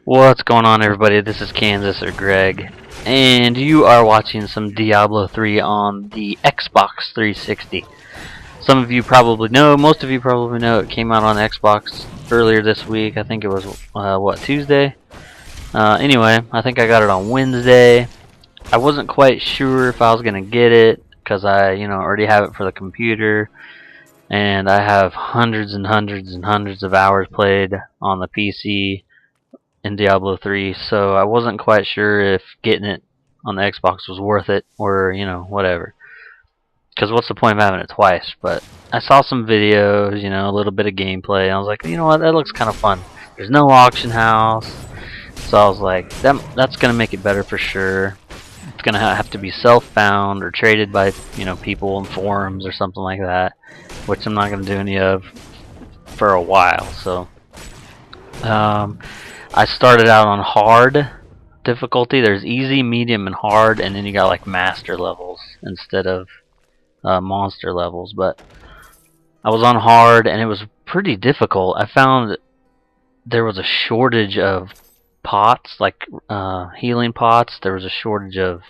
What's going on, everybody? This is Kansas or Greg, and you are watching some Diablo 3 on the Xbox 360. Some of you probably know, most of you probably know, it came out on Xbox earlier this week. I think it was, Tuesday? Anyway, I think I got it on Wednesday. I wasn't quite sure if I was going to get it, because I, already have it for the computer, and I have hundreds and hundreds and hundreds of hours played on the PC in Diablo 3, so I wasn't quite sure if getting it on the Xbox was worth it, or, whatever. Because what's the point of having it twice? But I saw some videos, a little bit of gameplay, and I was like, you know what, that looks kind of fun. There's no auction house, so I was like, that's going to make it better for sure. It's going to have to be self-found or traded by, people in forums or something like that, which I'm not going to do any of for a while, so... I started out on hard difficulty. There's easy, medium, and hard, and then you got like master levels instead of monster levels. But I was on hard, and it was pretty difficult. I found there was a shortage of pots, like healing pots. There was a shortage of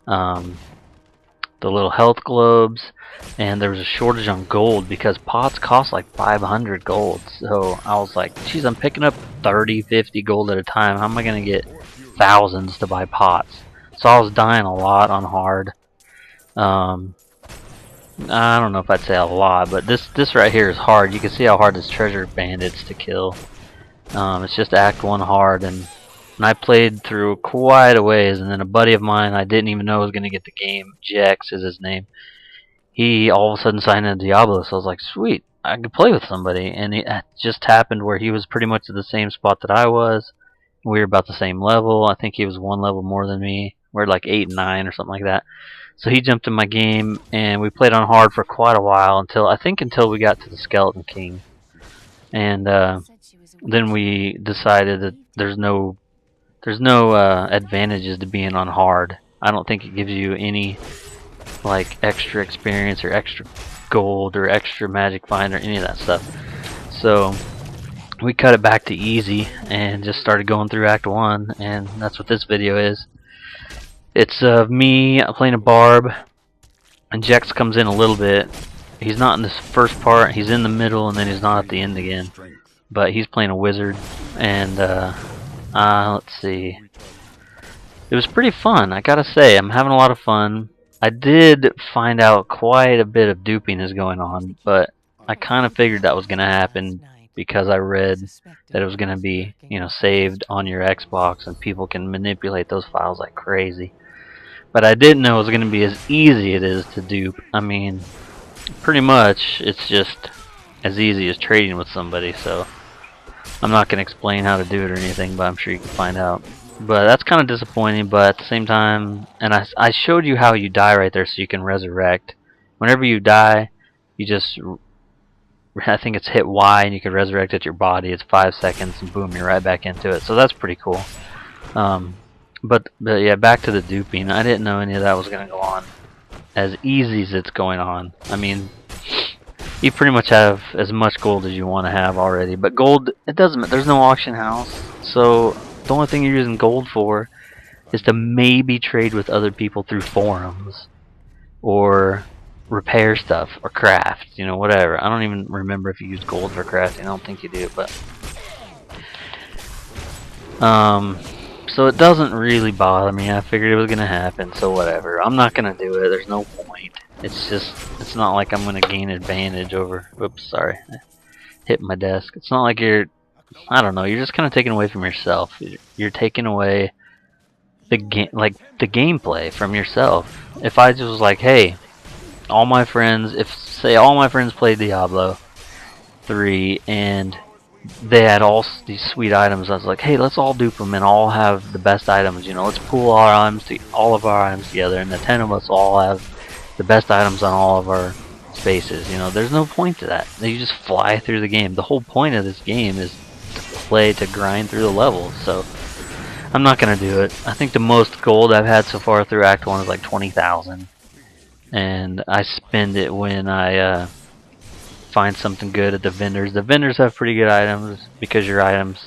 the little health globes, and there was a shortage on gold because pots cost like 500 gold. So I was like, geez, I'm picking up 30, 50 gold at a time. How am I going to get thousands to buy pots? So I was dying a lot on hard. I don't know if I'd say a lot, but this right here is hard. You can see how hard this treasure bandit's to kill. It's just Act 1 hard, and I played through quite a ways, and then a buddy of mine I didn't even know was going to get the game, Jex is his name, he all of a sudden signed into Diablo, so I was like, sweet, I could play with somebody. And it just happened where he was pretty much at the same spot that I was. We were about the same level. I think he was one level more than me. We're like 8 and 9 or something like that. So he jumped in my game, and we played on hard for quite a while, until we got to the Skeleton King. And then we decided that there's no advantages to being on hard. I don't think it gives you any like extra experience or extra gold or extra magic find or any of that stuff. So we cut it back to easy and just started going through Act 1, and that's what this video is. It's me playing a barb, and Jex comes in a little bit. He's not in this first part, he's in the middle, and then he's not at the end again. But he's playing a wizard, and let's see. It was pretty fun, I gotta say. I'm having a lot of fun. I did find out quite a bit of duping is going on, but I kind of figured that was going to happen because I read that it was going to be, saved on your Xbox, and people can manipulate those files like crazy. But I didn't know it was going to be as easy as it is to dupe. I mean, pretty much it's just as easy as trading with somebody, so I'm not going to explain how to do it or anything, but I'm sure you can find out. But that's kind of disappointing, but at the same time, and I showed you how you die right there so you can resurrect. Whenever you die, you just, I think it's hit Y and you can resurrect at your body. It's 5 seconds and boom, you're right back into it. So that's pretty cool. But yeah, back to the duping. I didn't know any of that was going to go on as easy as it's going on. I mean, you pretty much have as much gold as you want to have already. But gold, it doesn't, there's no auction house, so the only thing you're using gold for is to maybe trade with other people through forums or repair stuff or craft, whatever. I don't even remember if you use gold for crafting. I don't think you do, but so it doesn't really bother me. I figured it was gonna happen, so whatever. I'm not gonna do it. There's no point. It's not like I'm gonna gain advantage over. Whoops, sorry, I hit my desk. It's not like you're, I don't know, you're just kind of taking away from yourself. You're taking away the gameplay from yourself. If I just was like, hey, all my friends, say all my friends played Diablo 3 and they had all these sweet items, I was like, hey, let's all dupe them and all have the best items. Let's pool all of our items together, and the 10 of us all have the best items on all of our spaces. There's no point to that. You just fly through the game. The whole point of this game is to grind through the levels, so I'm not gonna do it. I think the most gold I've had so far through Act 1 is like 20,000, and I spend it when I find something good at the vendors. The vendors have pretty good items because your items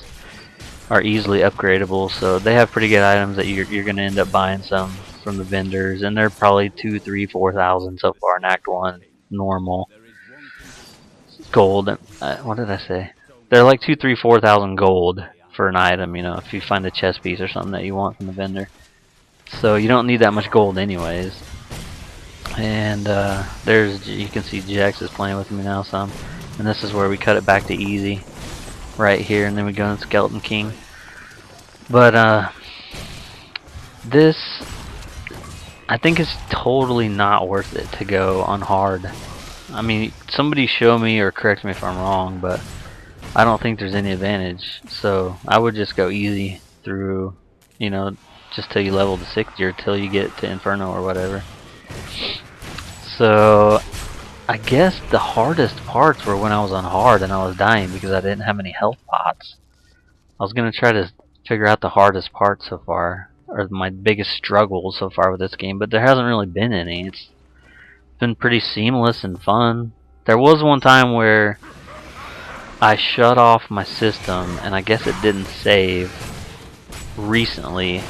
are easily upgradable, so they have pretty good items that you're going to end up buying some from the vendors, and they're probably 2, 3, 4,000 so far in Act 1 normal gold. What did I say? They're like 2, 3, 4,000 gold for an item, you know, if you find a chest piece or something that you want from the vendor. So you don't need that much gold anyways. And you can see Jax is playing with me now some, and this is where we cut it back to easy right here, and then we go into Skeleton King. But this, I think it's totally not worth it to go on hard. I mean, somebody show me or correct me if I'm wrong, but I don't think there's any advantage. So I would just go easy through, you know, just till you level to 60 or till you get to Inferno or whatever. So I guess the hardest parts were when I was on hard and I was dying because I didn't have any health pots. I was gonna try to figure out the hardest part so far, or my biggest struggle so far with this game, but there hasn't really been any. It's been pretty seamless and fun. There was one time where I shut off my system and I guess it didn't save recently,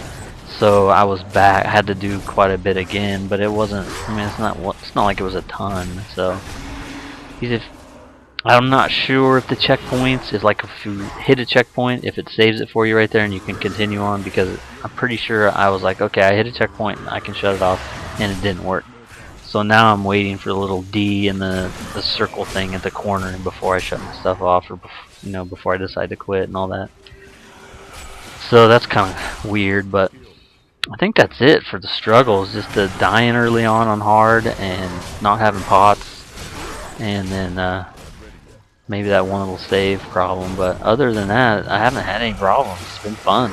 so I was back. I had to do quite a bit again, but it wasn't, I mean, it's not like it was a ton. So I'm not sure if the checkpoints is like if you hit a checkpoint, if it saves it for you right there and you can continue on, because I'm pretty sure I was like, okay, I hit a checkpoint and I can shut it off, and it didn't work. So now I'm waiting for the little D and the circle thing at the corner before I shut my stuff off, or you know, before I decide to quit and all that. So that's kind of weird, but I think that's it for the struggles. Just the dying early on hard and not having pots, and then maybe that one little save problem. But other than that, I haven't had any problems. It's been fun.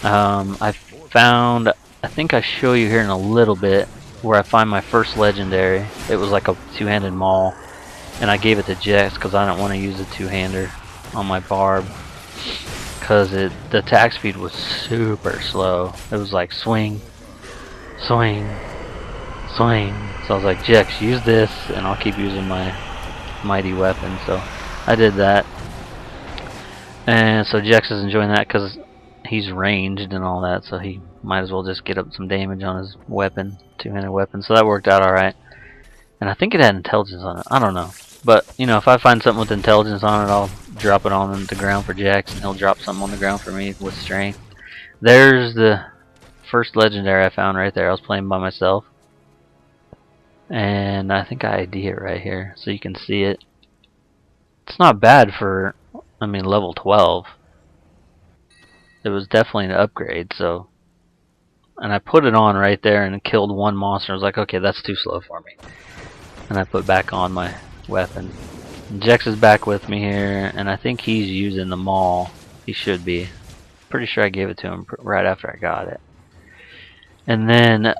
I found, I think I show you here in a little bit, where I find my first legendary. It was like a two-handed maul, and I gave it to Jex because I don't want to use a two-hander on my barb, because the attack speed was super slow. It was like swing, swing, swing. So I was like, Jex, use this and I'll keep using my mighty weapon. So I did that, and so Jex is enjoying that because he's ranged and all that, so he might as well just get up some damage on his weapon, two-handed weapon. So that worked out alright. And I think it had intelligence on it. I don't know. But, you know, if I find something with intelligence on it, I'll drop it on the ground for Jax, and he'll drop something on the ground for me with strength. There's the first legendary I found right there. I was playing by myself, and I think I ID it right here, so you can see it. It's not bad for, I mean, level 12. It was definitely an upgrade, so. And I put it on right there and killed one monster. I was like, okay, that's too slow for me. And I put back on my weapon. Jex is back with me here, and I think he's using the maul. He should be. Pretty sure I gave it to him right after I got it. And then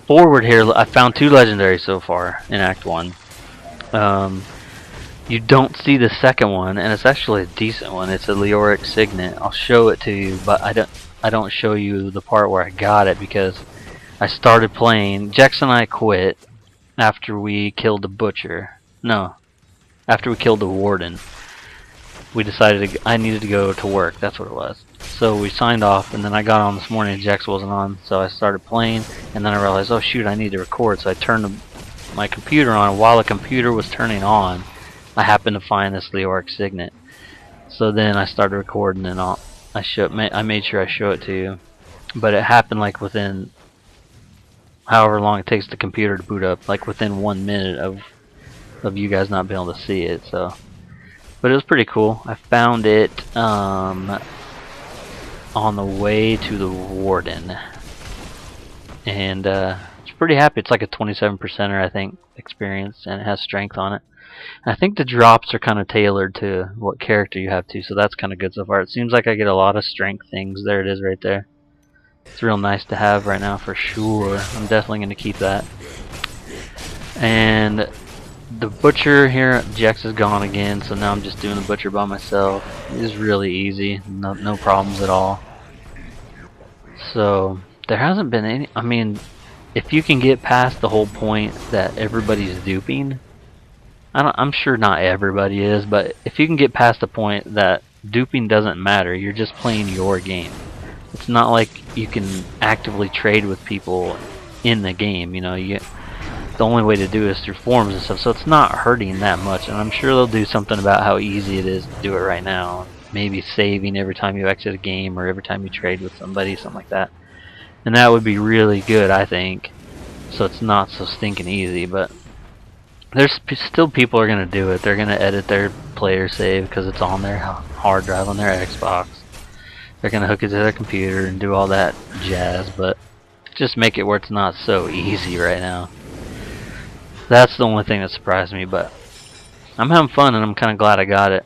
forward here, I found 2 legendaries so far in Act 1. You don't see the second one, and it's actually a decent one. It's a Leoric Signet. I'll show it to you, but I don't show you the part where I got it because I started playing. Jex and I quit after we killed the butcher. No, after we killed the warden. We decided I needed to go to work. That's what it was. So we signed off, and then I got on this morning and Jex wasn't on, so I started playing, and then I realized, oh shoot, I need to record. So I turned my computer on, and while the computer was turning on, I happened to find this Leoric Signet. So then I started recording, and I made sure I show it to you. But it happened like within however long it takes the computer to boot up, like within 1 minute of you guys not being able to see it. So, but it was pretty cool. I found it on the way to the warden, and it's pretty happy. It's like a 27%er, I think, experience, and it has strength on it. I think the drops are kind of tailored to what character you have to, so that's kind of good so far. It seems like I get a lot of strength things. There it is right there. It's real nice to have right now for sure. I'm definitely going to keep that. And the butcher here, Jex is gone again, so now I'm just doing the butcher by myself. It's really easy, no problems at all. So there hasn't been any. I mean, if you can get past the whole point that everybody's duping, I'm sure not everybody is, but if you can get past the point that duping doesn't matter. You're just playing your game. It's not like you can actively trade with people in the game. You know, the only way to do it is through forums and stuff, so it's not hurting that much. And I'm sure they'll do something about how easy it is to do it right now. Maybe saving every time you exit a game or every time you trade with somebody, something like that. And that would be really good, I think. So it's not so stinking easy, but there's still people are gonna do it. They're gonna edit their player save because it's on their hard drive on their Xbox. They're gonna hook it to their computer and do all that jazz, but just make it where it's not so easy right now. That's the only thing that surprised me, but I'm having fun and I'm kind of glad I got it.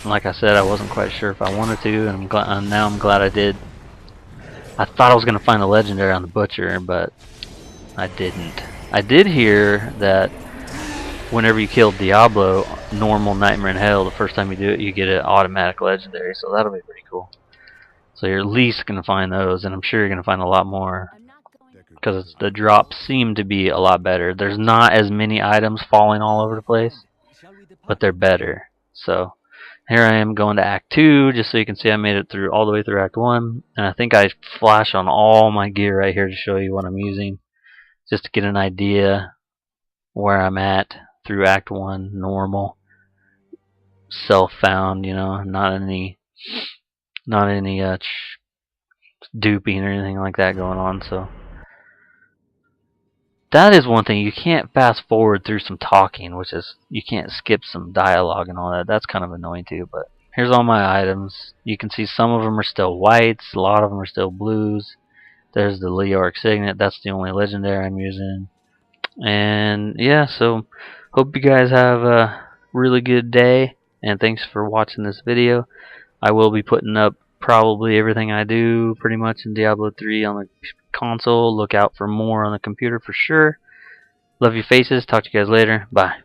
Like I said, I wasn't quite sure if I wanted to, and now I'm glad I did. I thought I was gonna find a legendary on the butcher, but I didn't. I did hear that whenever you kill Diablo, normal, Nightmare in Hell, the first time you do it, you get an automatic legendary, so that'll be pretty cool. So you're at least going to find those, and I'm sure you're going to find a lot more, because the drops seem to be a lot better. There's not as many items falling all over the place, but they're better. So here I am going to Act 2, just so you can see I made it through all the way through Act 1, and I think I flash on all my gear right here to show you what I'm using, just to get an idea where I'm at through Act 1, normal, self-found, you know, not any duping or anything like that going on. So that is one thing. You can't fast forward through some talking, which is, you can't skip some dialogue and all that. That's kind of annoying too. But here's all my items. You can see some of them are still whites, a lot of them are still blues. There's the Leoric Signet. That's the only legendary I'm using. And yeah, so hope you guys have a really good day, and thanks for watching this video. I will be putting up probably everything I do pretty much in Diablo 3 on the console. Look out for more on the computer for sure. Love your faces. Talk to you guys later. Bye.